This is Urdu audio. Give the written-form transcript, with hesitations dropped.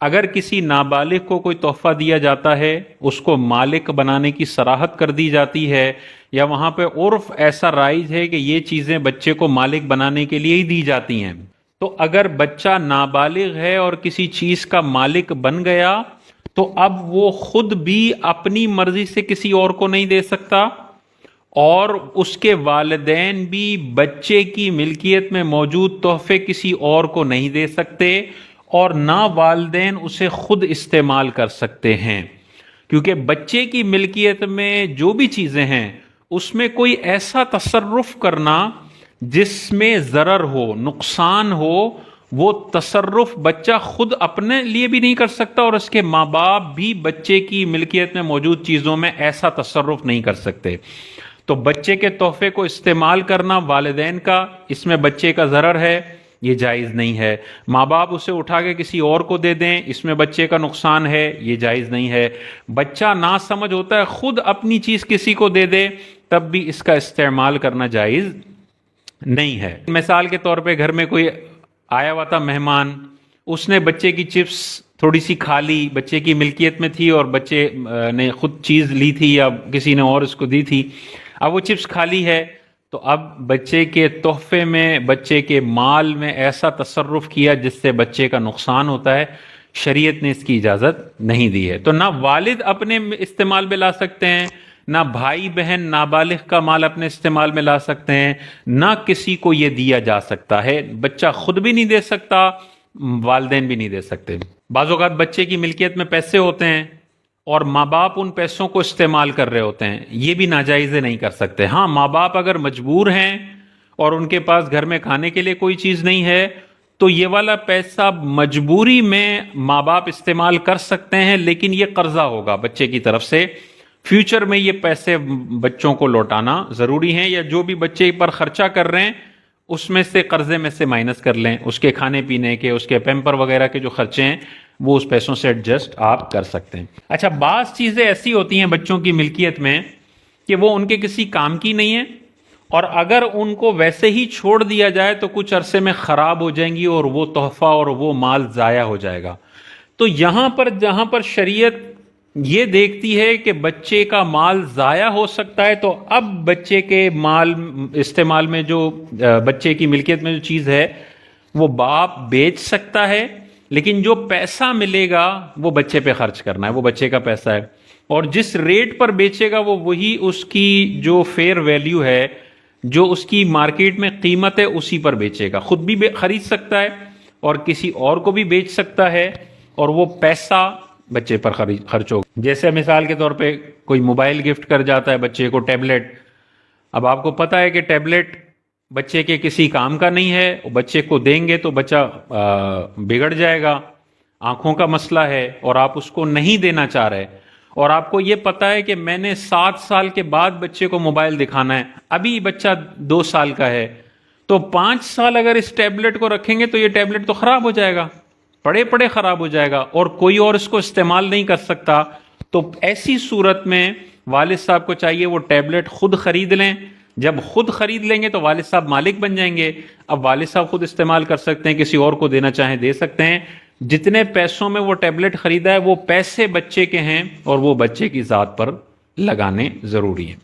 اگر کسی نابالغ کو کوئی تحفہ دیا جاتا ہے، اس کو مالک بنانے کی صراحت کر دی جاتی ہے، یا وہاں پہ عرف ایسا رائج ہے کہ یہ چیزیں بچے کو مالک بنانے کے لیے ہی دی جاتی ہیں، تو اگر بچہ نابالغ ہے اور کسی چیز کا مالک بن گیا تو اب وہ خود بھی اپنی مرضی سے کسی اور کو نہیں دے سکتا، اور اس کے والدین بھی بچے کی ملکیت میں موجود تحفے کسی اور کو نہیں دے سکتے، اور نہ والدین اسے خود استعمال کر سکتے ہیں، کیونکہ بچے کی ملکیت میں جو بھی چیزیں ہیں اس میں کوئی ایسا تصرف کرنا جس میں ضرر ہو، نقصان ہو، وہ تصرف بچہ خود اپنے لیے بھی نہیں کر سکتا، اور اس کے ماں باپ بھی بچے کی ملکیت میں موجود چیزوں میں ایسا تصرف نہیں کر سکتے۔ تو بچے کے تحفے کو استعمال کرنا والدین کا، اس میں بچے کا ضرر ہے، یہ جائز نہیں ہے۔ ماں باپ اسے اٹھا کے کسی اور کو دے دیں، اس میں بچے کا نقصان ہے، یہ جائز نہیں ہے۔ بچہ ناسمجھ ہوتا ہے، خود اپنی چیز کسی کو دے دے، تب بھی اس کا استعمال کرنا جائز نہیں ہے۔ مثال کے طور پہ گھر میں کوئی آیا ہوا تھا مہمان، اس نے بچے کی چپس تھوڑی سی کھا لی، بچے کی ملکیت میں تھی اور بچے نے خود چیز لی تھی یا کسی نے اور اس کو دی تھی، اب وہ چپس کھا لی ہے، تو اب بچے کے تحفے میں، بچے کے مال میں ایسا تصرف کیا جس سے بچے کا نقصان ہوتا ہے، شریعت نے اس کی اجازت نہیں دی ہے۔ تو نہ والد اپنے استعمال میں لا سکتے ہیں، نہ بھائی بہن نابالغ کا مال اپنے استعمال میں لا سکتے ہیں، نہ کسی کو یہ دیا جا سکتا ہے، بچہ خود بھی نہیں دے سکتا، والدین بھی نہیں دے سکتے۔ بعض اوقات بچے کی ملکیت میں پیسے ہوتے ہیں اور ماں باپ ان پیسوں کو استعمال کر رہے ہوتے ہیں، یہ بھی ناجائزے نہیں کر سکتے۔ ہاں، ماں باپ اگر مجبور ہیں اور ان کے پاس گھر میں کھانے کے لیے کوئی چیز نہیں ہے تو یہ والا پیسہ مجبوری میں ماں باپ استعمال کر سکتے ہیں، لیکن یہ قرضہ ہوگا بچے کی طرف سے، فیوچر میں یہ پیسے بچوں کو لوٹانا ضروری ہیں، یا جو بھی بچے پر خرچہ کر رہے ہیں اس میں سے قرضے میں سے مائنس کر لیں، اس کے کھانے پینے کے، اس کے پیمپر وغیرہ کے جو خرچے ہیں وہ اس پیسوں سے ایڈجسٹ آپ کر سکتے ہیں۔ اچھا، بعض چیزیں ایسی ہوتی ہیں بچوں کی ملکیت میں کہ وہ ان کے کسی کام کی نہیں ہیں، اور اگر ان کو ویسے ہی چھوڑ دیا جائے تو کچھ عرصے میں خراب ہو جائیں گی اور وہ تحفہ اور وہ مال ضائع ہو جائے گا۔ تو یہاں پر جہاں پر شریعت یہ دیکھتی ہے کہ بچے کا مال ضائع ہو سکتا ہے، تو اب بچے کے مال استعمال میں جو بچے کی ملکیت میں جو چیز ہے وہ باپ بیچ سکتا ہے، لیکن جو پیسہ ملے گا وہ بچے پہ خرچ کرنا ہے، وہ بچے کا پیسہ ہے، اور جس ریٹ پر بیچے گا وہ وہی اس کی جو فیئر ویلیو ہے، جو اس کی مارکیٹ میں قیمت ہے، اسی پر بیچے گا۔ خود بھی خرید سکتا ہے اور کسی اور کو بھی بیچ سکتا ہے، اور وہ پیسہ بچے پر خرچ ہوگا۔ جیسے مثال کے طور پہ کوئی موبائل گفٹ کر جاتا ہے بچے کو، ٹیبلٹ، اب آپ کو پتا ہے کہ ٹیبلٹ بچے کے کسی کام کا نہیں ہے، بچے کو دیں گے تو بچہ بگڑ جائے گا، آنکھوں کا مسئلہ ہے، اور آپ اس کو نہیں دینا چاہ رہے، اور آپ کو یہ پتا ہے کہ میں نے 7 سال کے بعد بچے کو موبائل دکھانا ہے، ابھی بچہ 2 سال کا ہے، تو 5 سال اگر اس ٹیبلٹ کو رکھیں گے تو یہ ٹیبلٹ تو خراب ہو جائے گا، پڑے پڑے خراب ہو جائے گا، اور کوئی اور اس کو استعمال نہیں کر سکتا۔ تو ایسی صورت میں والد صاحب کو چاہیے وہ ٹیبلٹ خود خرید لیں۔ جب خود خرید لیں گے تو والد صاحب مالک بن جائیں گے، اب والد صاحب خود استعمال کر سکتے ہیں، کسی اور کو دینا چاہیں دے سکتے ہیں۔ جتنے پیسوں میں وہ ٹیبلٹ خریدا ہے وہ پیسے بچے کے ہیں، اور وہ بچے کی ذات پر لگانے ضروری ہیں۔